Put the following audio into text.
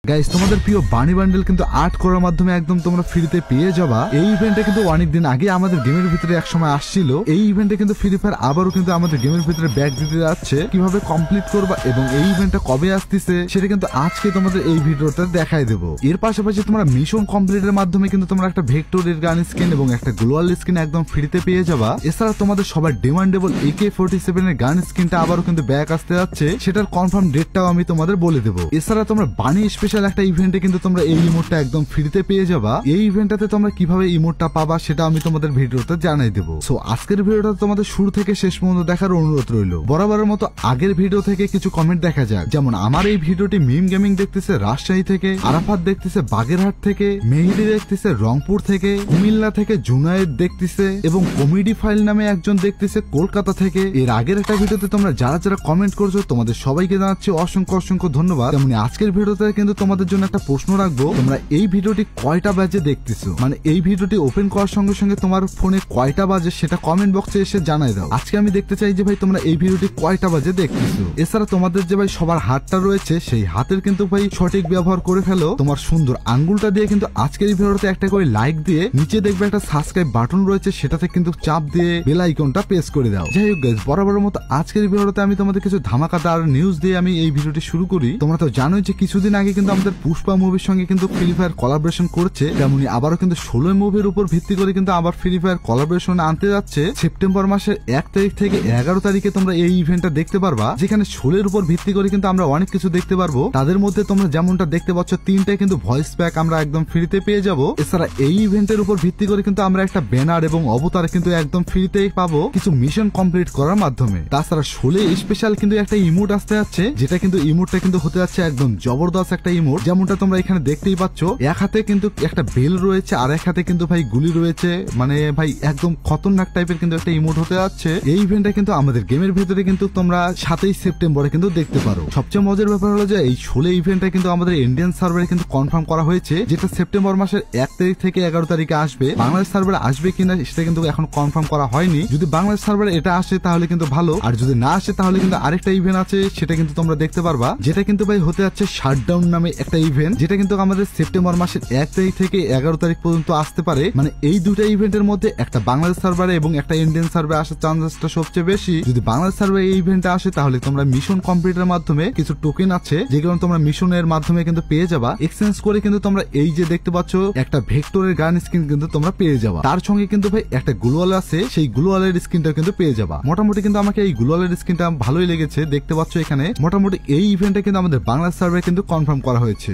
Guys তোমাদের প্রিয় বানি বান্ডেল কিন্তু 8 করার মাধ্যমে একদম তোমরা ফ্রিতে পেয়ে যাবা। এই ইভেন্টে কিন্তু অনেকদিন আগে আমাদের গেমের ভিতরে এক সময় আসছিল। এই ইভেন্টে কিন্তু ফ্রি ফায়ার আবারও কিন্তু আমাদের গেমের ভিতরে ব্যাক দিতে যাচ্ছে। কিভাবে কমপ্লিট করবা এবং এই ইভেন্টটা কবে আসতেছে সেটা কিন্তু আজকে তোমাদের এই ভিডিওতে দেখাই দেবো। এর পাশাপাশি তোমরা মিশন কমপ্লিটের মাধ্যমে কিন্তু তোমরা একটা ভেক্টরের গান স্কিন এবং একটা গ্লোয়াল স্কিন একদম ফ্রিতে পেয়ে যাবা। এছাড়া তোমাদের সবার ডিমান্ডেবল AK-47 এর গান স্কিনটা আবারও কিন্তু ব্যাক আসতে যাচ্ছে, সেটার কনফার্ম ডেটটাও আমি তোমাদের বলে দেবো। এছাড়া তোমরা বানি স্পেশাল একটা ইভেন্টে কিন্তু তোমরা এই ইমোটটা একদম ফ্রিতে পেয়ে যাবা। এই ইভেন্টটাতে তোমরা কিভাবে ইমোটটা পাবা সেটা আমি তোমাদের ভিডিওতে জানাই দেবো। সো আজকের ভিডিওটা তোমাদের শুরু থেকে শেষ পর্যন্ত দেখার অনুরোধ রইল। বরাবরের মতো আগের ভিডিও থেকে কিছু কমেন্ট দেখা যাক। যেমন আমার এই ভিডিওটি মিম গেমিং দেখতেছে রাজশাহী থেকে, আরাফাত দেখতেছে বাগেরহাট থেকে, মেহেদি দেখতেছে রংপুর থেকে, কুমিল্লা থেকে জুনায়েদ দেখতেছে এবং কমেডি ফাইল নামে একজন দেখতেছে কলকাতা থেকে। এর আগের একটা ভিডিওতে তোমরা যারা যারা কমেন্ট করছো তোমাদের সবাইকে জানাচ্ছি অসংখ্য অসংখ্য ধন্যবাদ। তেমনি আজকের ভিডিওতে কিন্তু তোমাদের জন্য একটা প্রশ্ন রাখবো, তোমরা এই ভিডিওটি কয়টা বাজে দেখতেছো, মানে এই ভিডিওটি ওপেন করার সঙ্গে সঙ্গে তোমার ফোনে কয়টা বাজে সেটা কমেন্ট বক্সে এসে জানাই দাও। আজকে আমি দেখতে চাই যে ভাই তোমরা এই ভিডিওটি কয়টা বাজে দেখতেছো। এছাড়া তোমাদের যে ভাই সবার হাতটা রয়েছে সেই হাতের কিন্তু ভাই সঠিক ব্যবহার করে ফেলো। তোমার সুন্দর আঙ্গুলটা দিয়ে কিন্তু আজকের এই ভিডিওতে একটা করে লাইক দিয়ে নিচে দেখবে একটা সাবস্ক্রাইব বাটন রয়েছে, সেটাতে কিন্তু চাপ দিয়ে বেল আইকনটা প্রেস করে দাও। যাই হোক গাইস, বরাবরের মতো আজকের এই ভিডিওতে আমি তোমাদের কিছু ধামাকাদার নিউজ দিয়ে আমি এই ভিডিওটি শুরু করি। তোমরা তো জানোই যে কিছুদিন আগে কিন্তু আমাদের পুষ্পা মুভির সঙ্গে কিন্তু ফ্রি ফায়ার কোলাবোরেশন করছে, তেমনি আবারও কিন্তু 16 মুভির উপর ভিত্তি করে কিন্তু আবার ফ্রি ফায়ার কোলাবোরেশন আনতে যাচ্ছে। সেপ্টেম্বর মাসের 1 তারিখ থেকে 11 তারিখে তোমরা এই ইভেন্টটা দেখতে পারবা, যেখানে 16 উপর ভিত্তি করে কিন্তু আমরা অনেক কিছু দেখতে পারবো। তাদের মধ্যে তোমরা যেমনটা দেখতে পাচ্ছ 3টা কিন্তু ভয়েস প্যাক আমরা একদম ফ্রিতে পেয়ে যাবো। এছাড়া এই ইভেন্টের উপর ভিত্তি করে কিন্তু আমরা একটা ব্যানার এবং অবতার কিন্তু একদম ফ্রিতেই পাবো কিছু মিশন কমপ্লিট করার মাধ্যমে। তাছাড়া 16 স্পেশাল কিন্তু একটা ইমোট আসতে যাচ্ছে, যেটা কিন্তু ইমোটটা কিন্তু হতে যাচ্ছে একদম জবরদস্ত একটা ইমোট। যেমনটা তোমরা এখানে দেখতেই পাচ্ছ, এক হাতে কিন্তু একটা বেল রয়েছে আর এক হাতে কিন্তু ভাই গুলি রয়েছে, মানে ভাই একদম খতরনাক টাইপের কিন্তু একটা ইমোট হতে যাচ্ছে। এই ইভেন্টটা কিন্তু আমাদের গেমের ভিতরে কিন্তু তোমরা 7 সেপ্টেম্বরে কিন্তু দেখতে পারো। সবচেয়ে মজার ব্যাপার হলো যে এই 16 ইভেন্টটা কিন্তু আমাদের ইন্ডিয়ান সার্ভারে কিন্তু কনফার্ম করা হয়েছে, যেটা সেপ্টেম্বর মাসের 1 তারিখ থেকে 11 তারিখে আসবে। বাংলাদেশ সার্ভারে আসবে কিনা সেটা কিন্তু এখন কনফার্ম করা হয়নি। যদি বাংলাদেশ সার্ভারে এটা আসে তাহলে কিন্তু ভালো, আর যদি না আসে তাহলে কিন্তু আরেকটা ইভেন্ট আছে, সেটা কিন্তু তোমরা দেখতে পারবা, যেটা কিন্তু ভাই হতে যাচ্ছে শাটডাউন নামে একটা ইভেন্ট, যেটা কিন্তু আমাদের সেপ্টেম্বর মাসের 1 তারিখ থেকে 11 তারিখ পর্যন্ত আসতে পারে। মানে এই দুটা ইভেন্টের মধ্যে একটা বাংলাদেশ সার্ভারে এবং একটা ইন্ডিয়ান সার্ভারে আসার চান্সেসটা সবচেয়ে বেশি। যদি বাংলাদেশ সার্ভারে এই ইভেন্টটা আসে তাহলে তোমরা মিশন কমপ্লিটের মাধ্যমে কিছু টোকেন আছে যেগুলো তোমরা মিশনের মাধ্যমে কিন্তু পেয়ে যাবা। এক্সচেঞ্জ করে কিন্তু তোমরা এই যে দেখতে পাচ্ছ একটা ভেক্টরের গান স্কিন কিন্তু তোমরা পেয়ে যাবা। তার সঙ্গে কিন্তু ভাই একটা গ্লোয়াল আছে, সেই গ্লোয়ালের স্কিনটা কিন্তু পেয়ে যাবা। মোটামুটি কিন্তু আমাকে এই গ্লোয়ালের স্কিনটা ভালোই লেগেছে। দেখতে পাচ্ছ এখানে মোটামুটি এই ইভেন্টে কিন্তু আমাদের বাংলাদেশ সার্ভারে কিন্তু কনফার্ম করা হয়েছে।